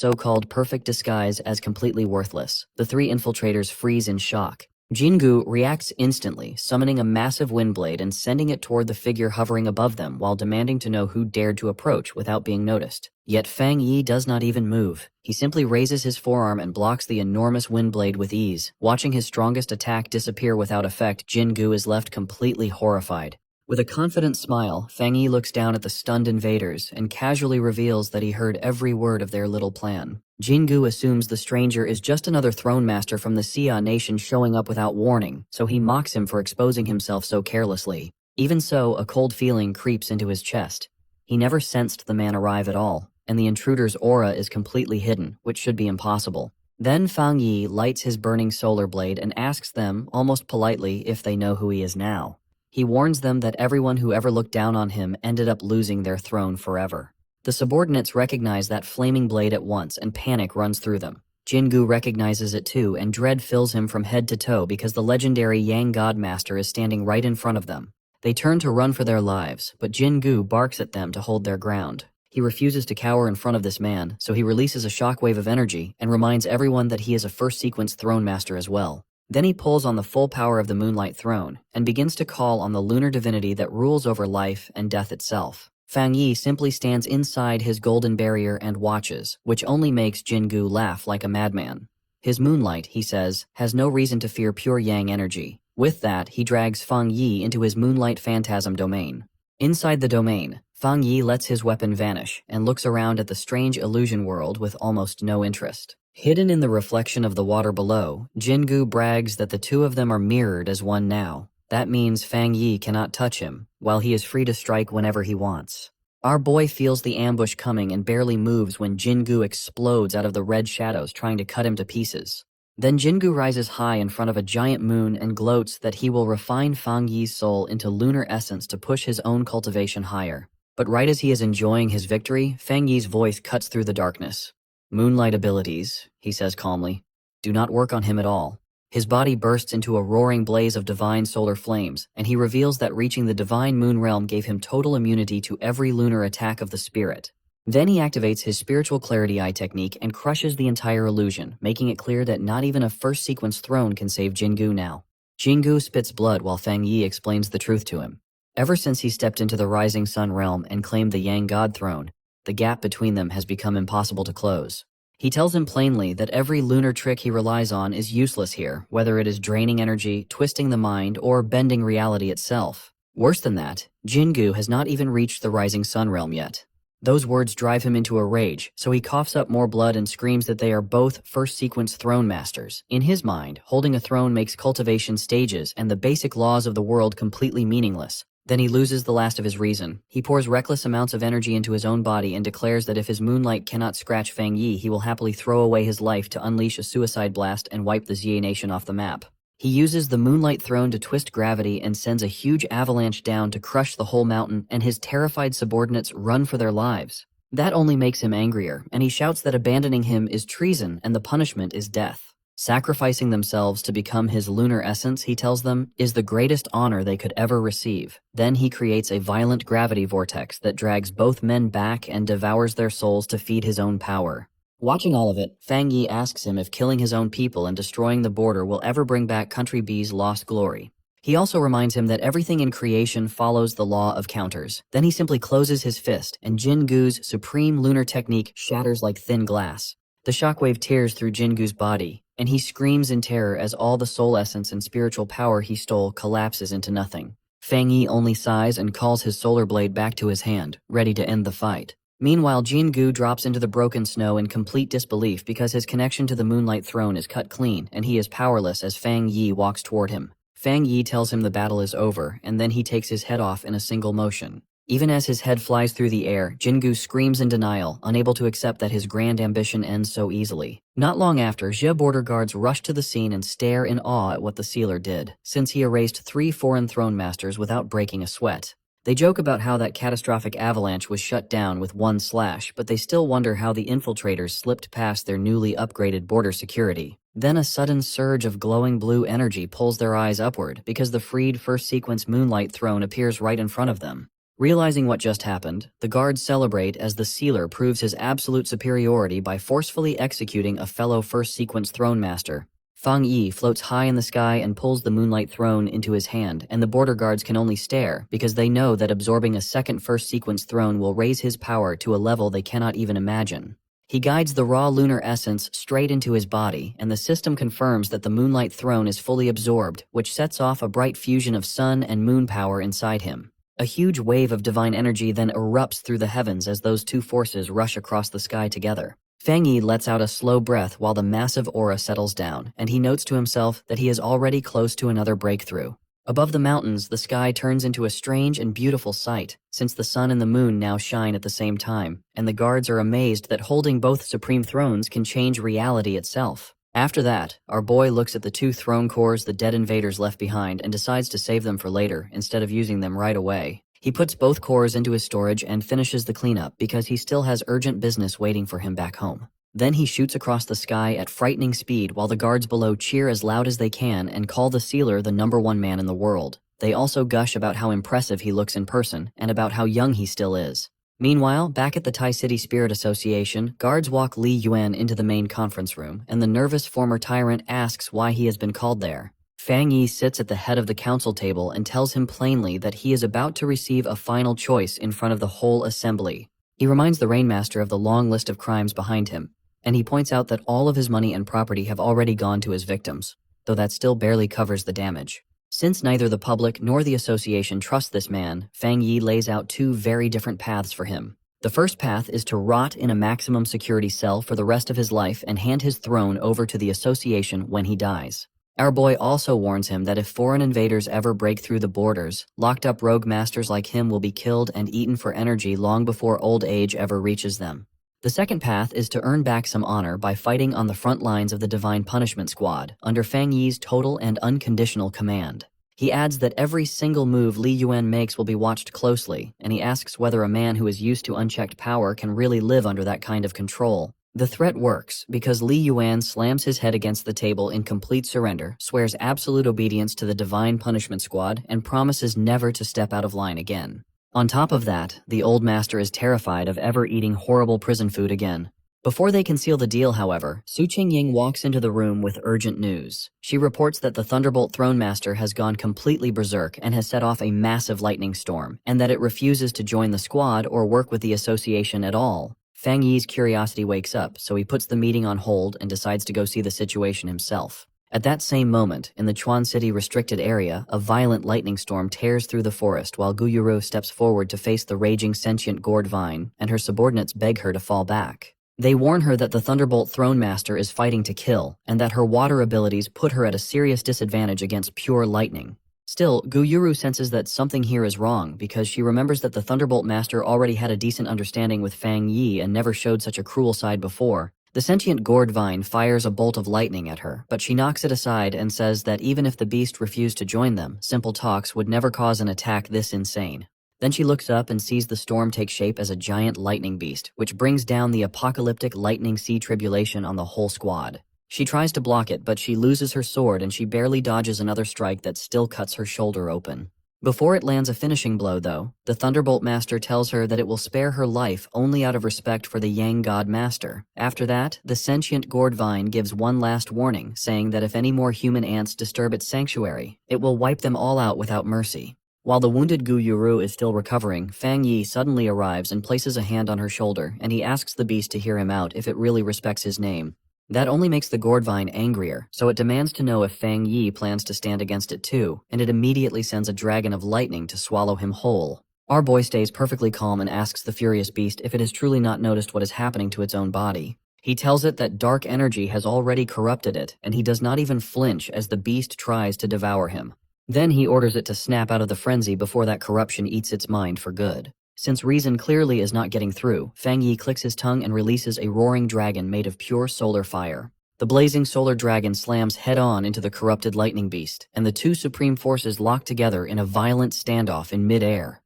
so-called perfect disguise as completely worthless. The three infiltrators freeze in shock. Jingu reacts instantly, summoning a massive wind blade and sending it toward the figure hovering above them while demanding to know who dared to approach without being noticed. Yet Fang Yi does not even move. He simply raises his forearm and blocks the enormous wind blade with ease. Watching his strongest attack disappear without effect, Jingu is left completely horrified. With a confident smile, Fang Yi looks down at the stunned invaders and casually reveals that he heard every word of their little plan. Jingu assumes the stranger is just another throne master from the Xia nation showing up without warning, so he mocks him for exposing himself so carelessly. Even so, a cold feeling creeps into his chest. He never sensed the man arrive at all, and the intruder's aura is completely hidden, which should be impossible. Then Fang Yi lights his burning solar blade and asks them, almost politely, if they know who he is now. He warns them that everyone who ever looked down on him ended up losing their throne forever. The subordinates recognize that flaming blade at once and panic runs through them. Jingu recognizes it too, and dread fills him from head to toe because the legendary Yang Godmaster is standing right in front of them. They turn to run for their lives, but Jingu barks at them to hold their ground. He refuses to cower in front of this man, so he releases a shockwave of energy and reminds everyone that he is a first sequence throne master as well. Then he pulls on the full power of the Moonlight Throne and begins to call on the lunar divinity that rules over life and death itself. Fang Yi simply stands inside his golden barrier and watches, which only makes Jingu laugh like a madman. His moonlight, he says, has no reason to fear pure yang energy. With that, he drags Fang Yi into his moonlight phantasm domain. Inside the domain, Fang Yi lets his weapon vanish and looks around at the strange illusion world with almost no interest. Hidden in the reflection of the water below, Jingu brags that the two of them are mirrored as one now. That means Fang Yi cannot touch him, while he is free to strike whenever he wants. Our boy feels the ambush coming and barely moves when Jingu explodes out of the red shadows trying to cut him to pieces. Then Jingu rises high in front of a giant moon and gloats that he will refine Fang Yi's soul into lunar essence to push his own cultivation higher. But right as he is enjoying his victory, Fang Yi's voice cuts through the darkness. "Moonlight abilities," he says calmly, "do not work on him at all." His body bursts into a roaring blaze of divine solar flames, and he reveals that reaching the divine moon realm gave him total immunity to every lunar attack of the spirit. Then he activates his spiritual clarity eye technique and crushes the entire illusion, making it clear that not even a first sequence throne can save Jingu now. Jingu spits blood while Fang Yi explains the truth to him. Ever since he stepped into the rising sun realm and claimed the Yang God throne, the gap between them has become impossible to close. He tells him plainly that every lunar trick he relies on is useless here, whether it is draining energy, twisting the mind, or bending reality itself. Worse than that, Jingu has not even reached the rising sun realm yet. Those words drive him into a rage, so he coughs up more blood and screams that they are both first sequence throne masters. In his mind, holding a throne makes cultivation stages and the basic laws of the world completely meaningless. Then he loses the last of his reason. He pours reckless amounts of energy into his own body and declares that if his moonlight cannot scratch Fang Yi, he will happily throw away his life to unleash a suicide blast and wipe the Xie nation off the map. He uses the Moonlight Throne to twist gravity and sends a huge avalanche down to crush the whole mountain, and his terrified subordinates run for their lives. That only makes him angrier, and he shouts that abandoning him is treason and the punishment is death. Sacrificing themselves to become his lunar essence, he tells them, is the greatest honor they could ever receive. Then he creates a violent gravity vortex that drags both men back and devours their souls to feed his own power. Watching all of it, Fang Yi asks him if killing his own people and destroying the border will ever bring back Country B's lost glory. He also reminds him that everything in creation follows the law of counters. Then he simply closes his fist, and Jingu's supreme lunar technique shatters like thin glass. The shockwave tears through Jingu's body, and he screams in terror as all the soul essence and spiritual power he stole collapses into nothing. Fang Yi only sighs and calls his solar blade back to his hand, ready to end the fight. Meanwhile, Jingu drops into the broken snow in complete disbelief because his connection to the Moonlight Throne is cut clean and he is powerless as Fang Yi walks toward him. Fang Yi tells him the battle is over, and then he takes his head off in a single motion. Even as his head flies through the air, Jingu screams in denial, unable to accept that his grand ambition ends so easily. Not long after, Xia border guards rush to the scene and stare in awe at what the sealer did, since he erased 3 foreign throne masters without breaking a sweat. They joke about how that catastrophic avalanche was shut down with one slash, but they still wonder how the infiltrators slipped past their newly upgraded border security. Then a sudden surge of glowing blue energy pulls their eyes upward because the freed first sequence Moonlight Throne appears right in front of them. Realizing what just happened, the guards celebrate as the sealer proves his absolute superiority by forcefully executing a fellow first sequence throne master. Fang Yi floats high in the sky and pulls the moonlight throne into his hand, and the border guards can only stare because they know that absorbing a second first sequence throne will raise his power to a level they cannot even imagine. He guides the raw lunar essence straight into his body, and the system confirms that the moonlight throne is fully absorbed, which sets off a bright fusion of sun and moon power inside him. A huge wave of divine energy then erupts through the heavens as those two forces rush across the sky together. Fang Yi lets out a slow breath while the massive aura settles down, and he notes to himself that he is already close to another breakthrough. Above the mountains, the sky turns into a strange and beautiful sight, since the sun and the moon now shine at the same time, and the guards are amazed that holding both supreme thrones can change reality itself. After that, our boy looks at the two throne cores the dead invaders left behind and decides to save them for later instead of using them right away. He puts both cores into his storage and finishes the cleanup because he still has urgent business waiting for him back home. Then he shoots across the sky at frightening speed while the guards below cheer as loud as they can and call the sealer the #1 man in the world. They also gush about how impressive he looks in person and about how young he still is. Meanwhile, back at the Tai City Spirit Association, guards walk Li Yuan into the main conference room, and the nervous former tyrant asks why he has been called there. Fang Yi sits at the head of the council table and tells him plainly that he is about to receive a final choice in front of the whole assembly. He reminds the Rainmaster of the long list of crimes behind him, and he points out that all of his money and property have already gone to his victims, though that still barely covers the damage. Since neither the public nor the association trust this man, Fang Yi lays out two very different paths for him. The first path is to rot in a maximum security cell for the rest of his life and hand his throne over to the association when he dies. Our boy also warns him that if foreign invaders ever break through the borders, locked up rogue masters like him will be killed and eaten for energy long before old age ever reaches them. The second path is to earn back some honor by fighting on the front lines of the Divine Punishment Squad, under Fang Yi's total and unconditional command. He adds that every single move Li Yuan makes will be watched closely, and he asks whether a man who is used to unchecked power can really live under that kind of control. The threat works, because Li Yuan slams his head against the table in complete surrender, swears absolute obedience to the Divine Punishment Squad, and promises never to step out of line again. On top of that, the old master is terrified of ever eating horrible prison food again. Before they can seal the deal, however, Su Qingying walks into the room with urgent news. She reports that the Thunderbolt Throne Master has gone completely berserk and has set off a massive lightning storm, and that it refuses to join the squad or work with the association at all. Fang Yi's curiosity wakes up, so he puts the meeting on hold and decides to go see the situation himself. At that same moment, in the Chuan City restricted area, a violent lightning storm tears through the forest while Gu Yuru steps forward to face the raging sentient gourd vine, and her subordinates beg her to fall back. They warn her that the Thunderbolt Throne Master is fighting to kill, and that her water abilities put her at a serious disadvantage against pure lightning. Still, Gu Yuru senses that something here is wrong because she remembers that the Thunderbolt Master already had a decent understanding with Fang Yi and never showed such a cruel side before. The sentient gourd vine fires a bolt of lightning at her, but she knocks it aside and says that even if the beast refused to join them, simple talks would never cause an attack this insane. Then she looks up and sees the storm take shape as a giant lightning beast, which brings down the apocalyptic lightning sea tribulation on the whole squad. She tries to block it, but she loses her sword and she barely dodges another strike that still cuts her shoulder open. Before it lands a finishing blow, though, the Thunderbolt Master tells her that it will spare her life only out of respect for the Yang God Master. After that, the sentient gourd vine gives one last warning, saying that if any more human ants disturb its sanctuary, it will wipe them all out without mercy. While the wounded Gu Yuru is still recovering, Fang Yi suddenly arrives and places a hand on her shoulder, and he asks the beast to hear him out if it really respects his name. That only makes the gourd vine angrier, so it demands to know if Fang Yi plans to stand against it too, and it immediately sends a dragon of lightning to swallow him whole. Our boy stays perfectly calm and asks the furious beast if it has truly not noticed what is happening to its own body. He tells it that dark energy has already corrupted it, and he does not even flinch as the beast tries to devour him. Then he orders it to snap out of the frenzy before that corruption eats its mind for good. Since reason clearly is not getting through, Fang Yi clicks his tongue and releases a roaring dragon made of pure solar fire. The blazing solar dragon slams head-on into the corrupted lightning beast, and the two supreme forces lock together in a violent standoff in mid-air.